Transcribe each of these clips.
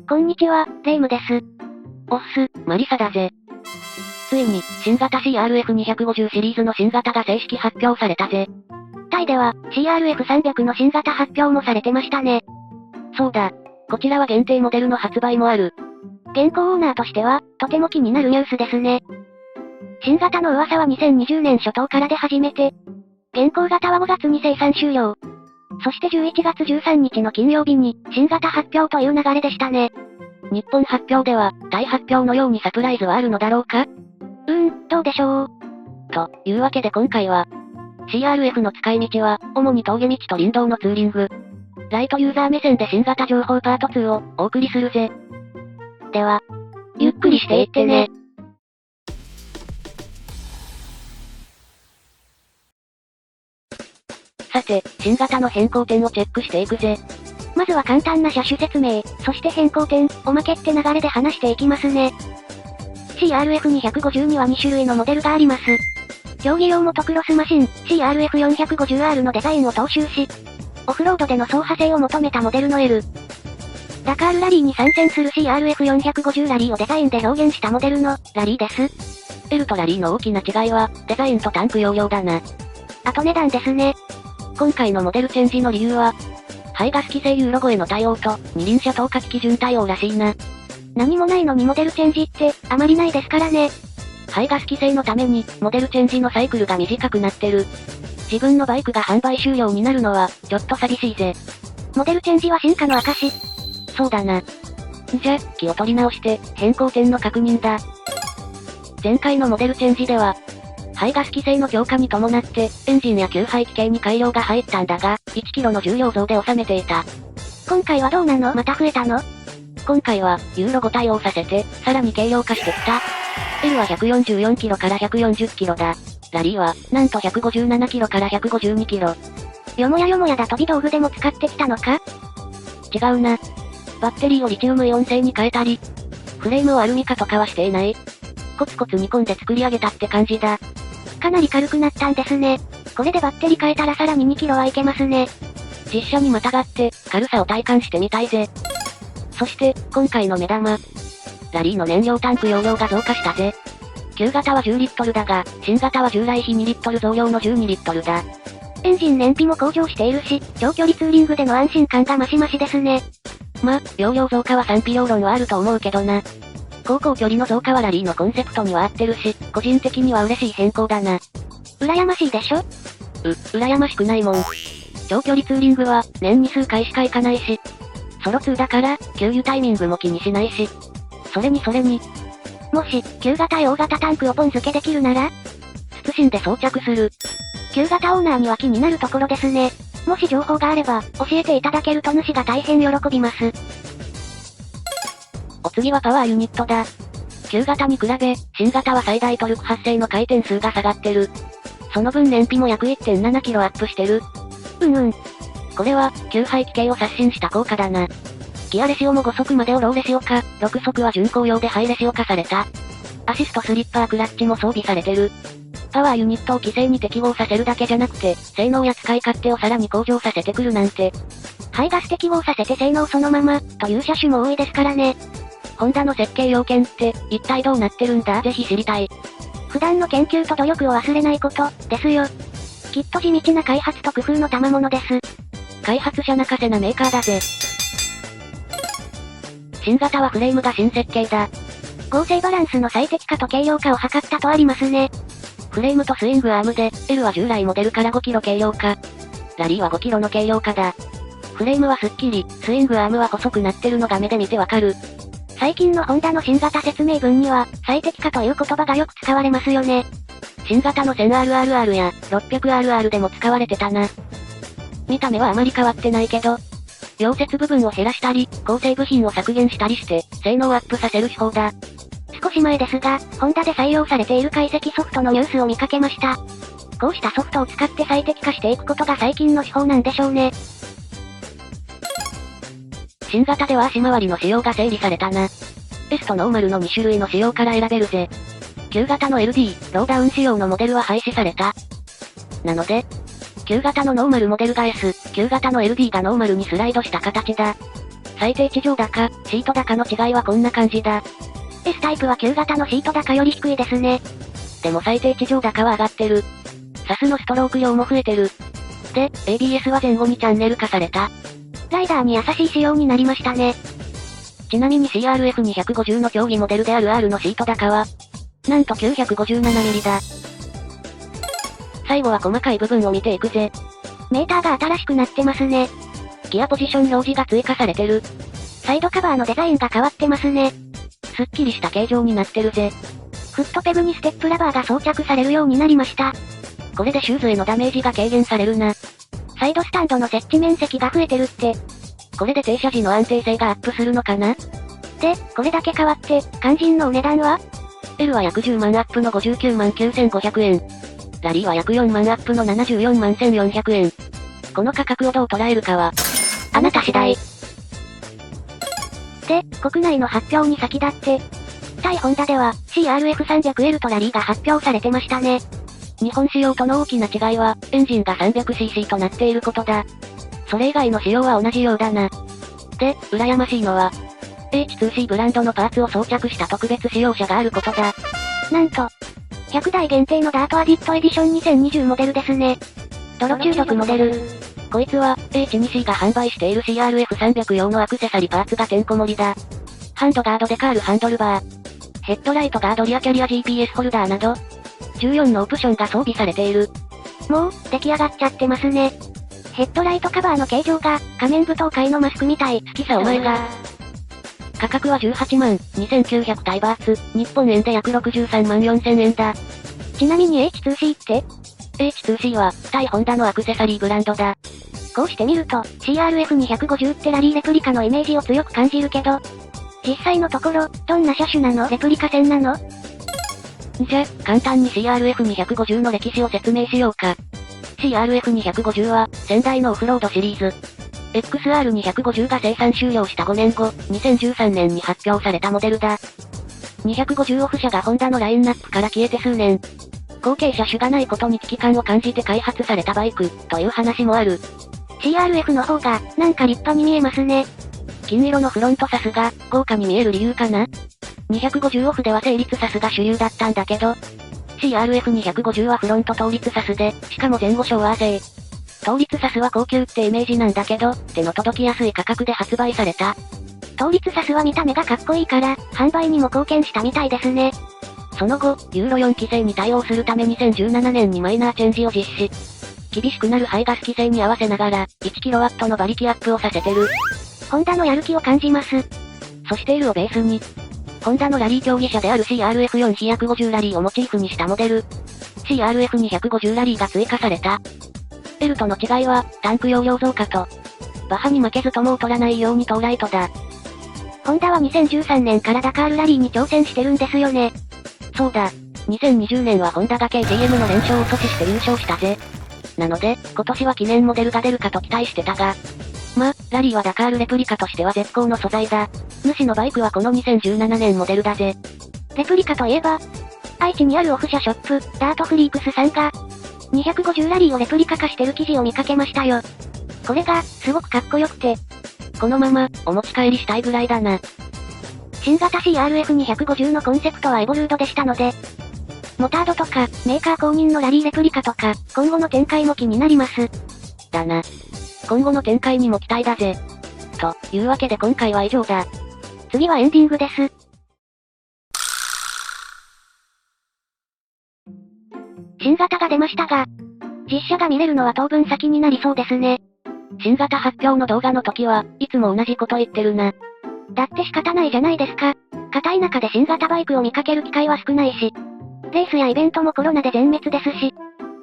こんにちは、レイムです。おっす、マリサだぜ。ついに、新型 CRF250 シリーズの新型が正式発表されたぜ。タイでは、CRF300 の新型発表もされてましたね。そうだ。こちらは限定モデルの発売もある。現行オーナーとしては、とても気になるニュースですね。新型の噂は2020年初頭から出始めて、現行型は5月に生産終了。そして11月13日の金曜日に、新型発表という流れでしたね。日本発表では、タイ発表のようにサプライズはあるのだろうか？どうでしょう。というわけで今回は、CRF の使い道は、主に峠道と林道のツーリング。ライトユーザー目線で新型情報パート2をお送りするぜ。では、ゆっくりしていってね。さて、新型の変更点をチェックしていくぜ。まずは簡単な車種説明、そして変更点、おまけって流れで話していきますね。CRF250 には2種類のモデルがあります。競技用モトクロスマシン、CRF450R のデザインを踏襲し、オフロードでの走破性を求めたモデルの L。ダカールラリーに参戦する CRF450 ラリーをデザインで表現したモデルのラリーです。L とラリーの大きな違いは、デザインとタンク容量だな。あと値段ですね。今回のモデルチェンジの理由は、排ガス規制ユーロ5への対応と、二輪車透過機基準対応らしいな。何もないのにモデルチェンジって、あまりないですからね。排ガス規制のために、モデルチェンジのサイクルが短くなってる。自分のバイクが販売終了になるのは、ちょっと寂しいぜ。モデルチェンジは進化の証。そうだな。じゃ、気を取り直して、変更点の確認だ。前回のモデルチェンジでは、排ガス規制の強化に伴って、エンジンや給排気系に改良が入ったんだが、1キロの重量増で収めていた。今回はどうなの？また増えたの？今回は、ユーロ5対応させて、さらに軽量化してきた。L は144キロから140キロだ。ラリーは、なんと157キロから152キロ。よもやよもやだ飛び道具でも使ってきたのか？違うな。バッテリーをリチウムイオン製に変えたり、フレームをアルミ化とかはしていない。コツコツ煮込んで作り上げたって感じだ。かなり軽くなったんですね。これでバッテリー変えたらさらに2キロはいけますね。実車にまたがって、軽さを体感してみたいぜ。そして、今回の目玉。ラリーの燃料タンク容量が増加したぜ。旧型は10リットルだが、新型は従来比2リットル増量の12リットルだ。エンジン燃費も向上しているし、長距離ツーリングでの安心感がマシマシですね。容量増加は賛否両論はあると思うけどな。走行距離の増加はラリーのコンセプトには合ってるし、個人的には嬉しい変更だな。羨ましいでしょ？羨ましくないもん。長距離ツーリングは、年に数回しか行かないし。ソロ2だから、給油タイミングも気にしないし。それに。もし、旧型へ大型タンクをポン付けできるなら謹んで装着する。旧型オーナーには気になるところですね。もし情報があれば、教えていただけると主が大変喜びます。お次はパワーユニットだ。旧型に比べ、新型は最大トルク発生の回転数が下がってる。その分燃費も約 1.7 キロアップしてる。これは、給排気系を刷新した効果だな。ギアレシオも5速までをローレシオ化、6速は巡航用でハイレシオ化された。アシストスリッパークラッチも装備されてる。パワーユニットを規制に適合させるだけじゃなくて、性能や使い勝手をさらに向上させてくるなんて。排ガス適合させて性能そのまま、という車種も多いですからね。ホンダの設計要件って、一体どうなってるんだ？ぜひ知りたい。普段の研究と努力を忘れないこと、ですよ。きっと地道な開発と工夫の賜物です。開発者泣かせなメーカーだぜ。新型はフレームが新設計だ。合成バランスの最適化と軽量化を図ったとありますね。フレームとスイングアームで、L は従来モデルから5キロ軽量化。ラリーは5キロの軽量化だ。フレームはスッキリ、スイングアームは細くなってるのが目で見てわかる。最近のホンダの新型説明文には、最適化という言葉がよく使われますよね。新型の 1000RRR や 600RR でも使われてたな。見た目はあまり変わってないけど、溶接部分を減らしたり、構成部品を削減したりして、性能アップさせる手法だ。少し前ですが、ホンダで採用されている解析ソフトのニュースを見かけました。こうしたソフトを使って最適化していくことが最近の手法なんでしょうね。新型では足回りの仕様が整理されたな。S とノーマルの2種類の仕様から選べるぜ。旧型の LD、ローダウン仕様のモデルは廃止された。なので、旧型のノーマルモデルが S、旧型の LD がノーマルにスライドした形だ。最低地上高、シート高の違いはこんな感じだ。S タイプは旧型のシート高より低いですね。でも最低地上高は上がってる。サスのストローク量も増えてる。で、ABS は前後にチャンネル化された。ライダーに優しい仕様になりましたね。ちなみに CRF250 の競技モデルである R のシート高は、なんと 957mm だ。最後は細かい部分を見ていくぜ。メーターが新しくなってますね。ギアポジション表示が追加されてる。サイドカバーのデザインが変わってますね。すっきりした形状になってるぜ。フットペグにステップラバーが装着されるようになりました。これでシューズへのダメージが軽減されるな。サイドスタンドの設置面積が増えてるって。これで停車時の安定性がアップするのかな？で、これだけ変わって、肝心のお値段は？ L は約10万アップの59万9500円。ラリーは約4万アップの74万1400円。この価格をどう捉えるかは、あなた次第。で、国内の発表に先立って、対ホンダでは CRF300L とラリーが発表されてましたね。日本仕様との大きな違いは、エンジンが 300cc となっていることだ。それ以外の仕様は同じようだな。で、羨ましいのは、H2C ブランドのパーツを装着した特別仕様車があることだ。なんと、100台限定のダートアディットエディション2020モデルですね。泥中毒モデル。こいつは、H2C が販売している CRF300 用のアクセサリーパーツがてんこ盛りだ。ハンドガードデカールハンドルバー。ヘッドライトガードリアキャリア GPS ホルダーなど、14のオプションが装備されている。もう、出来上がっちゃってますね。ヘッドライトカバーの形状が、仮面舞踏会のマスクみたい。好きさお前が。価格は18万2900対バーツ、日本円で約63万4000円だ。ちなみに H2C って？ H2C は、対ホンダのアクセサリーブランドだ。こうして見ると、CRF250 ってラリーレプリカのイメージを強く感じるけど、実際のところ、どんな車種なの？レプリカ戦なの？じゃ、簡単に CRF250 の歴史を説明しようか。CRF250 は、先代のオフロードシリーズ。XR250 が生産終了した5年後、2013年に発表されたモデルだ。250オフ車がホンダのラインナップから消えて数年。後継車種がないことに危機感を感じて開発されたバイク、という話もある。CRF の方が、なんか立派に見えますね。金色のフロントサスが、豪華に見える理由かな？ 250 オフでは整列サスが主流だったんだけど、CRF250 はフロント倒立サスで、しかも前後昭和製。倒立サスは高級ってイメージなんだけど、手の届きやすい価格で発売された。倒立サスは見た目がかっこいいから、販売にも貢献したみたいですね。その後、ユーロ4規制に対応するため2017年にマイナーチェンジを実施。厳しくなる排ガス規制に合わせながら、1kW の馬力アップをさせてる。ホンダのやる気を感じます。そして L をベースに、ホンダのラリー競技車である CRF450 ラリーをモチーフにしたモデル、CRF250 ラリーが追加された。L との違いは、タンク容量増加と、馬ハに負けずとも劣らないようにトーライトだ。ホンダは2013年からダカールラリーに挑戦してるんですよね。そうだ。2020年はホンダが KTM の連勝を阻止して優勝したぜ。なので、今年は記念モデルが出るかと期待してたが。ま、ラリーはダカールレプリカとしては絶好の素材だ。主のバイクはこの2017年モデルだぜ。レプリカといえば、愛知にあるオフ車ショップ、ダートフリークスさんが、250ラリーをレプリカ化してる記事を見かけましたよ。これが、すごくかっこよくて。このまま、お持ち帰りしたいぐらいだな。新型 CRF250 のコンセプトはエボルードでしたので、モタードとか、メーカー公認のラリーレプリカとか、今後の展開も気になります。だな。今後の展開にも期待だぜ。というわけで今回は以上だ。次はエンディングです。新型が出ましたが、実車が見れるのは当分先になりそうですね。新型発表の動画の時は、いつも同じこと言ってるな。だって仕方ないじゃないですか。片田舎で新型バイクを見かける機会は少ないし、レースやイベントもコロナで全滅ですし、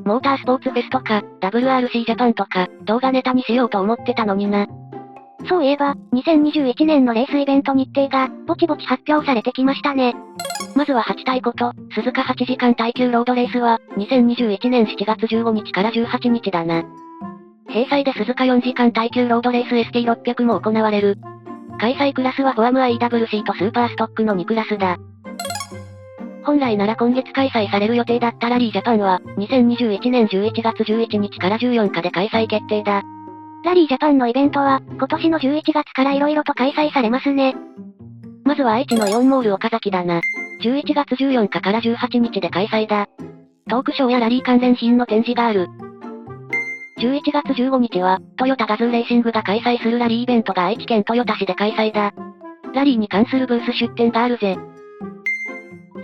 モータースポーツフェスとか、WRC ジャパンとか、動画ネタにしようと思ってたのにな。そういえば、2021年のレースイベント日程が、ぼちぼち発表されてきましたね。まずは8対こと、鈴鹿8時間耐久ロードレースは、2021年7月15日から18日だな。閉催で鈴鹿4時間耐久ロードレース ST600 も行われる。開催クラスはフォアム IWC とスーパーストックの2クラスだ。本来なら今月開催される予定だったラリージャパンは、2021年11月11日から14日で開催決定だ。ラリージャパンのイベントは、今年の11月から色々と開催されますね。まずは愛知のイオンモール岡崎だな。11月14日から18日で開催だ。トークショーやラリー関連品の展示がある。11月15日は、トヨタガズーレーシングが開催するラリーイベントが愛知県豊田市で開催だ。ラリーに関するブース出展があるぜ。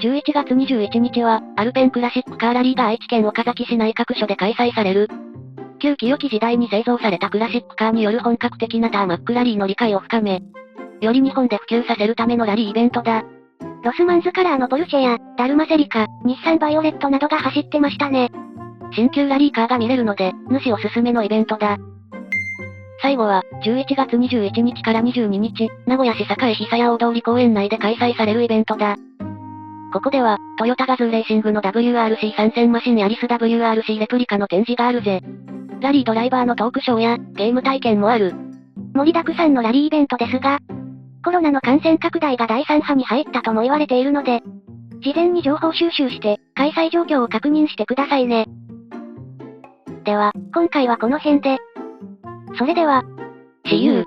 11月21日は、アルペンクラシックカーラリーが愛知県岡崎市内各所で開催される。旧清き時代に製造されたクラシックカーによる本格的なターマックラリーの理解を深め、より日本で普及させるためのラリーイベントだ。ロスマンズカラーのポルシェや、ダルマセリカ、日産バイオレットなどが走ってましたね。新旧ラリーカーが見れるので、主おすすめのイベントだ。最後は、11月21日から22日、名古屋市栄久屋大通公園内で開催されるイベントだ。ここでは、トヨタガズーレーシングの WRC 参戦マシンやリス WRC レプリカの展示があるぜ。ラリードライバーのトークショーや、ゲーム体験もある。盛りだくさんのラリーイベントですが、コロナの感染拡大が第3波に入ったとも言われているので、事前に情報収集して、開催状況を確認してくださいね。では、今回はこの辺で。それでは、See you!